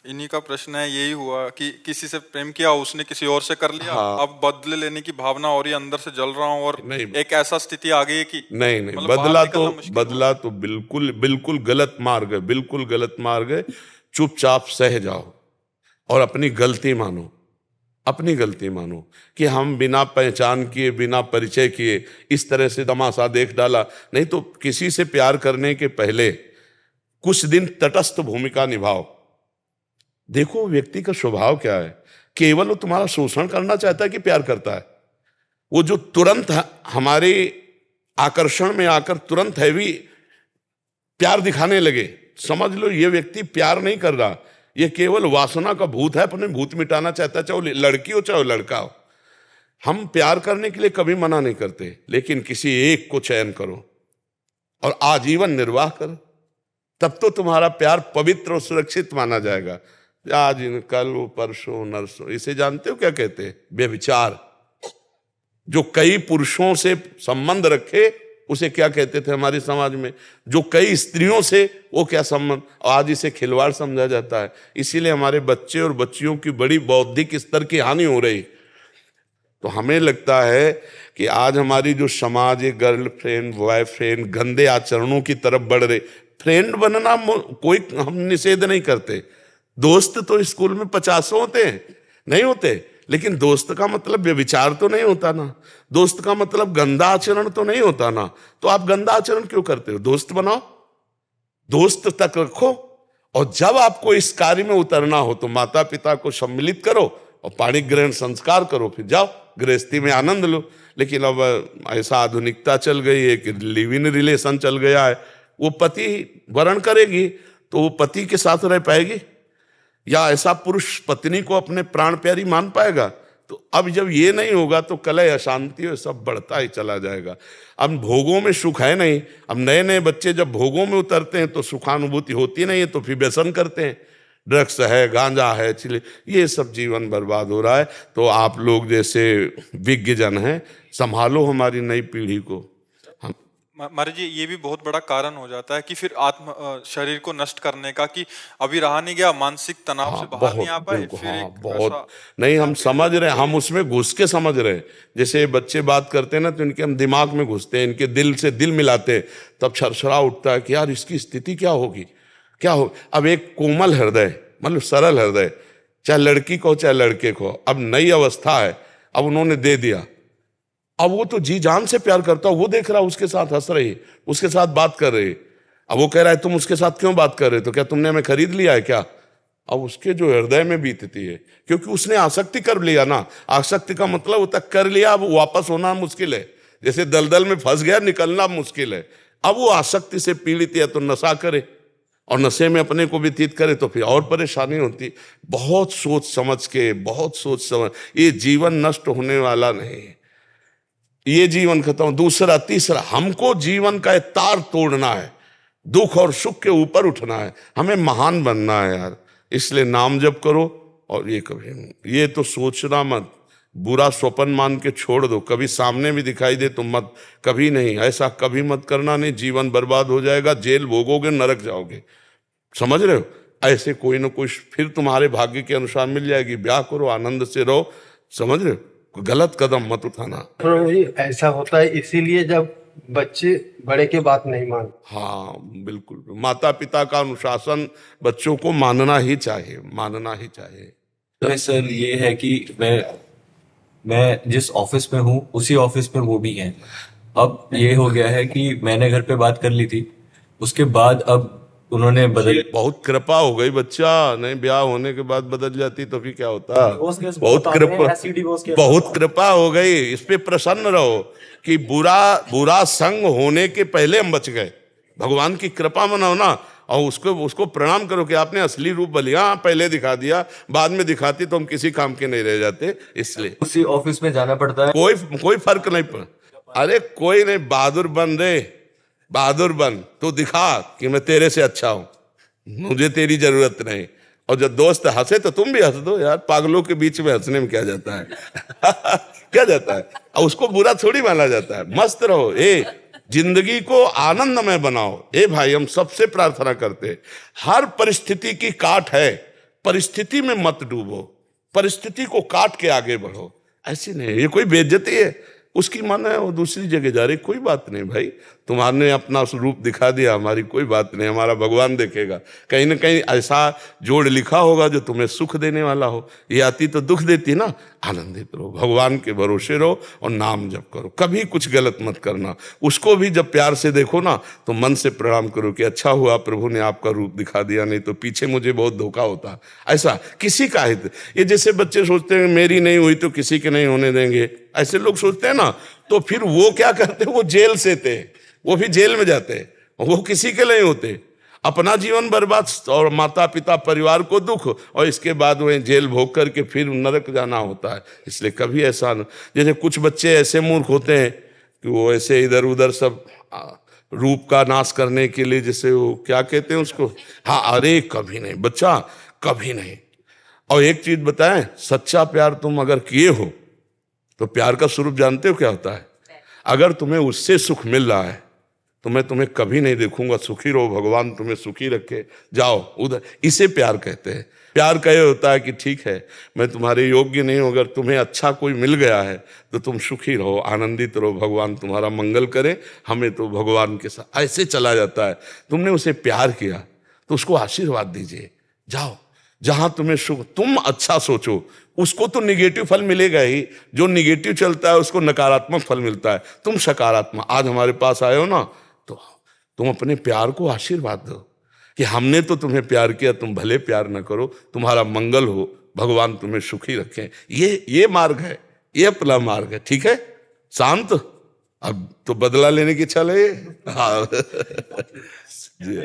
इन्हीं का प्रश्न है, यही हुआ कि किसी से प्रेम किया, उसने किसी और से कर लिया, हाँ। अब बदले लेने की भावना हो रही है, अंदर से जल रहा हूँ और नहीं एक ऐसा स्थिति आ गई है कि नहीं नहीं, मतलब बाहर निकलना मुश्किल हो बदला रहा तो बिल्कुल बिल्कुल गलत मार्ग है, बिल्कुल गलत मार्ग है। चुपचाप सह जाओ और अपनी गलती मानो, अपनी गलती मानो कि हम बिना पहचान किए, बिना परिचय किए इस तरह से तमाशा देख डाला। नहीं तो किसी से प्यार करने के पहले कुछ दिन तटस्थ भूमिका निभाओ, देखो व्यक्ति का स्वभाव क्या है। केवल वो तुम्हारा शोषण करना चाहता है कि प्यार करता है? वो जो तुरंत हमारे आकर्षण में आकर तुरंत हैवी प्यार दिखाने लगे, समझ लो ये व्यक्ति प्यार नहीं कर रहा, ये केवल वासना का भूत है, अपने भूत मिटाना चाहता है, चाहे वो लड़की हो चाहे वो लड़का हो। हम प्यार करने के लिए कभी मना नहीं करते, लेकिन किसी एक को चयन करो और आजीवन निर्वाह करो, तब तो तुम्हारा प्यार पवित्र और सुरक्षित माना जाएगा। आज कल परसों नरसों, इसे जानते हो क्या कहते हैं? व्यभिचार। जो कई पुरुषों से संबंध रखे उसे क्या कहते थे हमारे समाज में? जो कई स्त्रियों से, वो क्या संबंध? आज इसे खिलवाड़ समझा जाता है। इसीलिए हमारे बच्चे और बच्चियों की बड़ी बौद्धिक स्तर की हानि हो रही। तो हमें लगता है कि आज हमारी जो समाज है, गर्लफ्रेंड बॉयफ्रेंड गंदे आचरणों की तरफ बढ़ रहे। फ्रेंड बनना कोई हम निषेध नहीं करते, दोस्त तो स्कूल में 50 होते हैं, नहीं होते, लेकिन दोस्त का मतलब व्यभिचार तो नहीं होता ना, दोस्त का मतलब गंदा आचरण तो नहीं होता ना। तो आप गंदा आचरण क्यों करते हो? दोस्त बनाओ, दोस्त तक रखो, और जब आपको इस कार्य में उतरना हो तो माता पिता को सम्मिलित करो और पाणी ग्रहण संस्कार करो, फिर जाओ गृहस्थी में आनंद लो। लेकिन अब ऐसा आधुनिकता चल गई है कि लिव इन रिलेशन चल गया है। वो पति वरण करेगी तो वो पति के साथ रह पाएगी, या ऐसा पुरुष पत्नी को अपने प्राण प्यारी मान पाएगा? तो अब जब ये नहीं होगा तो कलह अशांति और सब बढ़ता ही चला जाएगा। अब भोगों में सुख है नहीं। अब नए नए बच्चे जब भोगों में उतरते हैं तो सुखानुभूति होती नहीं है, तो फिर व्यसन करते हैं, ड्रग्स है, गांजा है, चिले, ये सब जीवन बर्बाद हो रहा है। तो आप लोग जैसे विज्ञ जन हैं, संभालो हमारी नई पीढ़ी को। हम महाराज जी, ये भी बहुत बड़ा कारण हो जाता है कि फिर शरीर को नष्ट करने का, कि अभी रहा नहीं गया, मानसिक तनाव से हाँ बाहर नहीं बहुत, आ पाए, बिल्कुल, फिर हाँ एक बहुत। ऐसा नहीं, हम जाते समझ जाते रहे हैं, हम उसमें घुस के समझ रहे हैं। जैसे बच्चे बात करते हैं ना तो इनके हम दिमाग में घुसते हैं, इनके दिल से दिल मिलाते हैं, तब छरछरा उठता है कि यार इसकी स्थिति क्या होगी, क्या हो। अब एक कोमल हृदय, मतलब सरल हृदय, चाहे लड़की को चाहे लड़के को, अब नई अवस्था है, अब उन्होंने दे दिया, अब वो तो जी जान से प्यार करता, वो देख रहा उसके साथ हंस रही, उसके साथ बात कर रही। अब वो कह रहा है तुम उसके साथ क्यों बात कर रहे हो, तो क्या तुमने हमें खरीद लिया है क्या? अब उसके जो हृदय में बीतती है, क्योंकि उसने आसक्ति कर लिया ना। आसक्ति का मतलब होता कर लिया, अब वापस होना मुश्किल है। जैसे दलदल में फंस गया, निकलना मुश्किल है। अब वो आसक्ति से पीड़ित है तो नशा करे, और नशे में अपने को व्यतीत करे तो फिर और परेशानी होती। बहुत सोच समझ के, बहुत सोच समझ, ये जीवन नष्ट होने वाला नहीं है, ये जीवन खत्म। दूसरा तीसरा, हमको जीवन का एक तार तोड़ना है, दुख और सुख के ऊपर उठना है, हमें महान बनना है यार। इसलिए नाम जप करो, और ये कभी ये तो सोचना मत, बुरा स्वप्न मान के छोड़ दो, कभी सामने भी दिखाई दे तो मत, कभी नहीं, ऐसा कभी मत करना, नहीं जीवन बर्बाद हो जाएगा, जेल भोगोगे, नरक जाओगे। समझ रहे हो? ऐसे कोई ना कोई फिर तुम्हारे भाग्य के अनुसार मिल जाएगी। ब्याह करो, आनंद से रहो। समझ रहे हो? गलत कदम मत उठाना। प्रभु जी, ऐसा होता है इसीलिए जब बच्चे बड़े की बात नहीं मानते। हाँ बिल्कुल, माता पिता का अनुशासन बच्चों को मानना ही चाहिए, मानना ही चाहिए। तो सर ये है कि मैं जिस ऑफिस में हूँ उसी ऑफिस में वो भी हैं। अब ये हो गया है कि मैंने घर पे बात कर ली थी, उसके बाद अब उन्होंने बदल बहुत कृपा हो गई बच्चा, नहीं ब्याह होने के बाद बदल जाती तो फिर क्या होता? बहुत बहुत कृपा, बहुत कृपा हो गई। इस पे प्रसन्न रहो कि बुरा बुरा संग होने के पहले हम बच गए। भगवान की कृपा मनाओ ना, और उसको उसको प्रणाम करो कि आपने असली रूप बलिया पहले दिखा दिया, बाद में दिखाती तो हम किसी काम के नहीं रह जाते। इसलिए उसी ऑफिस में जाना पड़ता है। कोई कोई फर्क नहीं पड़ा। अरे कोई नहीं, बहादुर बन रे, बहादुर बन, तो दिखा कि मैं तेरे से अच्छा हूं, मुझे तेरी जरूरत नहीं। और जब दोस्त हंसे तो तुम भी हंस दो यार, पागलों के बीच में हंसने में क्या जाता है? क्या जाता है? और उसको बुरा थोड़ी माना जाता है। मस्त रहो, जिंदगी को आनंदमय बनाओ। भाई हम सबसे प्रार्थना करते हैं, हर परिस्थिति की काट है, परिस्थिति में मत डूबो, परिस्थिति को काट के आगे बढ़ो। ऐसी नहीं, ये कोई बेइज्जती है, उसकी मन है वो दूसरी जगह जा रही, कोई बात नहीं भाई, तुम्हारे अपना रूप दिखा दिया, हमारी कोई बात नहीं, हमारा भगवान देखेगा। कहीं ना कहीं ऐसा जोड़ लिखा होगा जो तुम्हें सुख देने वाला हो, ये आती तो दुख देती ना। आनंदित रहो, भगवान के भरोसे रहो और नाम जप करो, कभी कुछ गलत मत करना। उसको भी जब प्यार से देखो ना तो मन से प्रणाम करो कि अच्छा हुआ प्रभु ने आपका रूप दिखा दिया, नहीं तो पीछे मुझे बहुत धोखा होता। ऐसा किसी का हित, ये जैसे बच्चे सोचते हैं मेरी नहीं हुई तो किसी के नहीं होने देंगे, ऐसे लोग सोचते हैं ना, तो फिर वो क्या करते हैं, वो जेल से थे, वो भी जेल में जाते, वो किसी के नहीं होते, अपना जीवन बर्बाद और माता पिता परिवार को दुख, और इसके बाद वह जेल भोग करके फिर नरक जाना होता है। इसलिए कभी ऐसा न, जैसे कुछ बच्चे ऐसे मूर्ख होते हैं कि वो ऐसे इधर उधर सब रूप का नाश करने के लिए, जैसे वो क्या कहते हैं उसको, हाँ, अरे कभी नहीं बच्चा, कभी नहीं। और एक चीज बताएं, सच्चा प्यार तुम अगर किए हो तो प्यार का स्वरूप जानते हो क्या होता है? अगर तुम्हें उससे सुख मिल रहा है तो मैं तुम्हें कभी नहीं देखूंगा, सुखी रहो, भगवान तुम्हें सुखी रखे, जाओ उधर, इसे प्यार कहते हैं। प्यार कहे होता है कि ठीक है मैं तुम्हारे योग्य नहीं हूं, अगर तुम्हें अच्छा कोई मिल गया है तो तुम सुखी रहो, आनंदित रहो, भगवान तुम्हारा मंगल करे, हमें तो भगवान के साथ ऐसे चला जाता है। तुमने उसे प्यार किया तो उसको आशीर्वाद दीजिए, जाओ जहां तुम्हें सुख, तुम अच्छा सोचो, उसको तो निगेटिव फल मिलेगा ही, जो निगेटिव चलता है उसको नकारात्मक फल मिलता है। तुम सकारात्मक, आज हमारे पास आए हो ना, तो तुम अपने प्यार को आशीर्वाद दो कि हमने तो तुम्हें प्यार किया, तुम भले प्यार न करो, तुम्हारा मंगल हो, भगवान तुम्हें सुखी रखें। ये मार्ग है, ये अपना मार्ग है, ठीक है। शांत, अब तो बदला लेने की इच्छा लगे। हाँ जी।